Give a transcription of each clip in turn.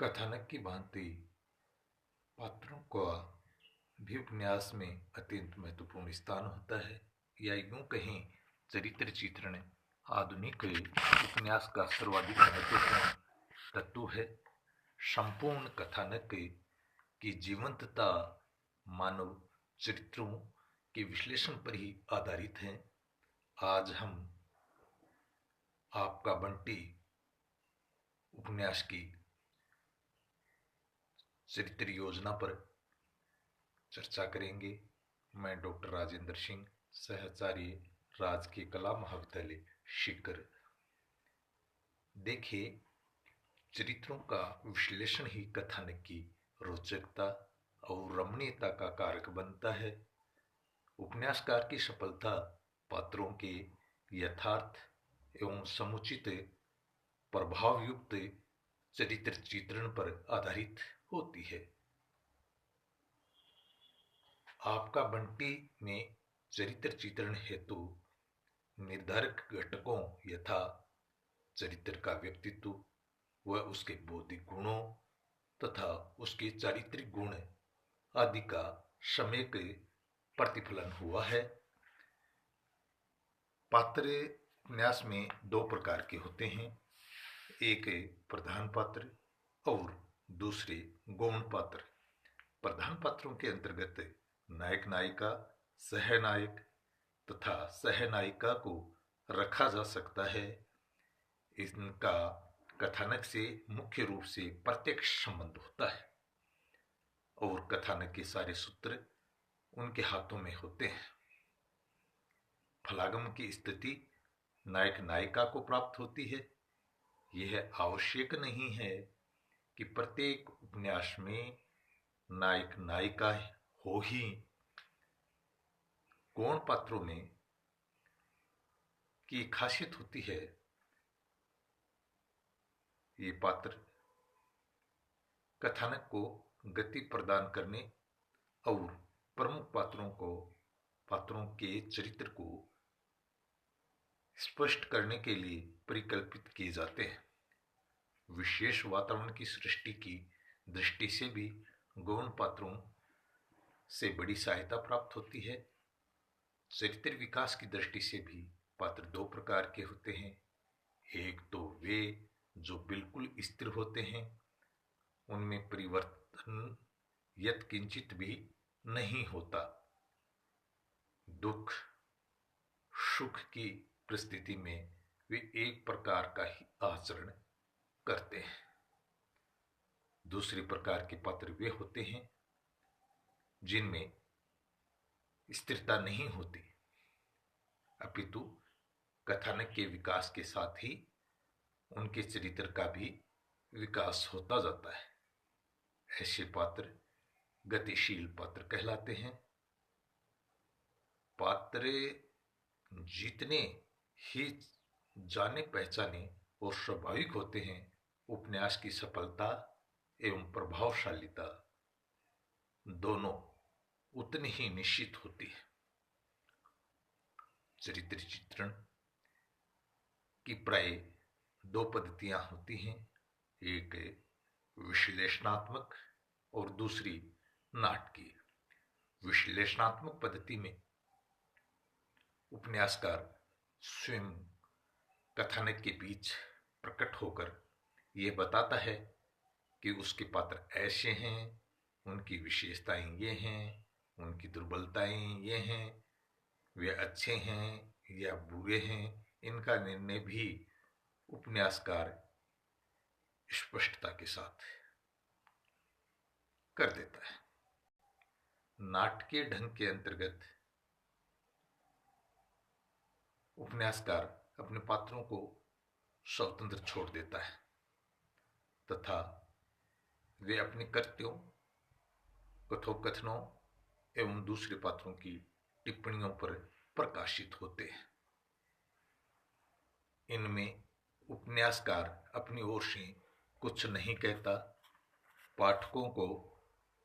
कथानक की भांति पात्रों का भी उपन्यास में अत्यंत महत्वपूर्ण स्थान होता है, या यूं कहें चरित्र चित्रण आधुनिक उपन्यास का सर्वाधिक महत्वपूर्ण तत्व है। संपूर्ण कथानक की जीवंतता मानव चरित्रों के विश्लेषण पर ही आधारित है। आज हम आपका बंटी उपन्यास की चरित्र योजना पर चर्चा करेंगे। मैं डॉक्टर राजेंद्र सिंह, सहचार्य राजकीय कला महाविद्यालय सीकर। देखिए, चरित्रों का विश्लेषण ही कथानक की रोचकता और रमणीयता का कारक बनता है। उपन्यासकार की सफलता पात्रों के यथार्थ एवं समुचित प्रभावयुक्त चरित्र चित्रण पर आधारित होती है। आपका बंटी में चरित्र चित्रण हेतु निर्धारक घटकों यथा चरित्र का व्यक्तित्व व उसके बौद्धिक गुणों तथा उसके चारित्रिक गुण आदि का सम्यक प्रतिफलन हुआ है। पात्र उपन्यास में दो प्रकार के होते हैं, एक प्रधान पात्र और दूसरे गौण पात्र। प्रधान पात्रों के अंतर्गत नायक नायिका, सहनायक तथा सहनायिका को रखा जा सकता है। इनका कथानक से मुख्य रूप से प्रत्यक्ष संबंध होता है और कथानक के सारे सूत्र उनके हाथों में होते हैं। फलागम की स्थिति नायक नायिका को प्राप्त होती है। यह आवश्यक नहीं है कि प्रत्येक उपन्यास में नायक नायिका हो ही। गौण पात्रों में की खासियत होती है, ये पात्र कथानक को गति प्रदान करने और प्रमुख पात्रों के चरित्र को स्पष्ट करने के लिए परिकल्पित किए जाते हैं। विशेष वातावरण की सृष्टि की दृष्टि से भी गौण पात्रों से बड़ी सहायता प्राप्त होती है। चरित्र विकास की दृष्टि से भी पात्र दो प्रकार के होते हैं। एक तो वे जो बिल्कुल स्थिर होते हैं, उनमें परिवर्तन यत्किंचित भी नहीं होता। दुख सुख की परिस्थिति में वे एक प्रकार का ही आचरण करते हैं। दूसरे प्रकार के पात्र वे होते हैं जिनमें स्थिरता नहीं होती, अपितु कथानक के विकास के साथ ही उनके चरित्र का भी विकास होता जाता है। ऐसे पात्र गतिशील पात्र कहलाते हैं। पात्र जितने ही जाने पहचाने और स्वाभाविक होते हैं, उपन्यास की सफलता एवं प्रभावशालीता दोनों उतनी ही निश्चित होती है। चरित्र चित्रण की प्राय दो पद्धतियां होती हैं, एक विश्लेषणात्मक और दूसरी नाटकीय। विश्लेषणात्मक पद्धति में उपन्यासकार स्वयं कथानक के बीच प्रकट होकर यह बताता है कि उसके पात्र ऐसे हैं, उनकी विशेषताएं ये हैं, उनकी दुर्बलताएं ये हैं, वे अच्छे हैं या बुरे हैं। इनका निर्णय भी उपन्यासकार स्पष्टता के साथ कर देता है। नाटकीय ढंग के अंतर्गत उपन्यासकार अपने पात्रों को स्वतंत्र छोड़ देता है तथा वे अपने कृत्यों, कथोकथनों एवं दूसरे पात्रों की टिप्पणियों पर प्रकाशित होते हैं। इनमें उपन्यासकार अपनी ओर से कुछ नहीं कहता, पाठकों को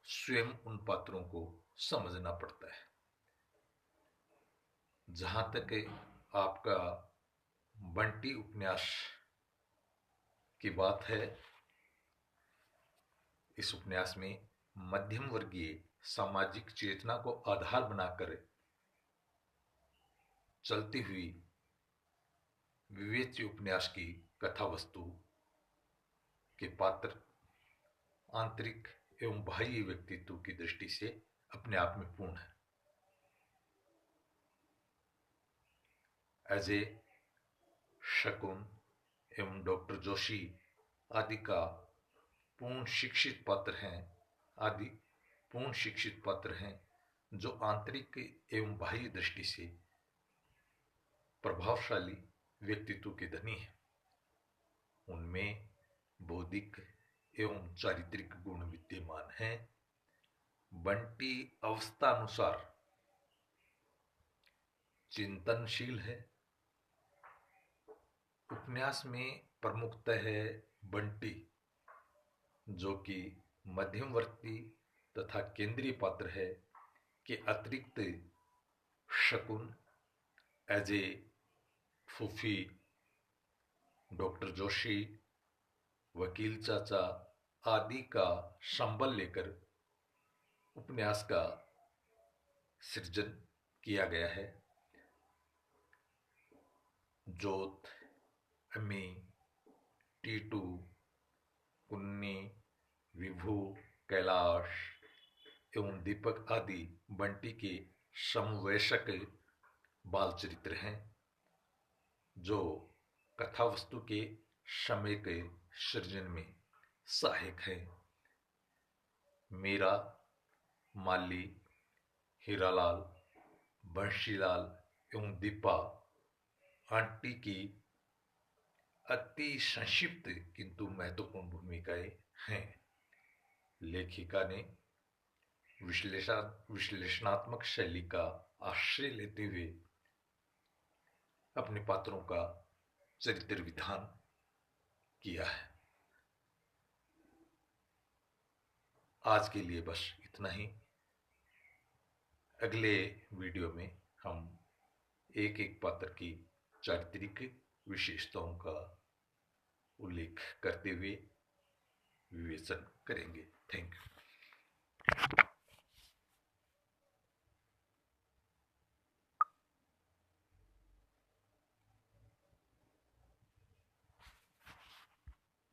स्वयं उन पात्रों को समझना पड़ता है। जहां तक आपका बंटी उपन्यास की बात है, इस उपन्यास में मध्यम वर्गीय सामाजिक चेतना को आधार बनाकर चलती हुई विवेच्य उपन्यास की कथा वस्तु के पात्र आंतरिक एवं बाह्य व्यक्तित्व की दृष्टि से अपने आप में पूर्ण है। अजय, शकुन एवं डॉक्टर जोशी आदि का पूर्ण शिक्षित पात्र हैं जो आंतरिक एवं बाह्य दृष्टि से प्रभावशाली व्यक्तित्व के धनी हैं। उनमें बौद्धिक एवं चारित्रिक गुण विद्यमान हैं। बंटी अवस्थानुसार चिंतनशील है। उपन्यास में प्रमुखतः है बंटी, जो कि मध्यमवर्ती तथा केंद्रीय पात्र है, के अतिरिक्त शकुन, अजय, फूफी, डॉक्टर जोशी, वकील चाचा आदि का संबल लेकर उपन्यास का सृजन किया गया है। जोत, अम्मी, टीटू, कुन्नी, विभू, कैलाश एवं दीपक आदि बंटी के समवयस्क बाल चरित्र हैं जो कथा वस्तु के समय के सृजन में सहायक है। मीरा, माली, हीरालाल, बंशीलाल एवं दीपा आंटी की अति संक्षिप्त किंतु महत्वपूर्ण भूमिकाएं हैं। लेखिका ने विश्लेषणात्मक शैली का आश्रय लेते हुए अपने पात्रों का चरित्र विधान किया है। आज के लिए बस इतना ही। अगले वीडियो में हम एक एक पात्र की चारित्रिक विशेषताओं का उल्लेख करते हुए विवेचन करेंगे। Thank you.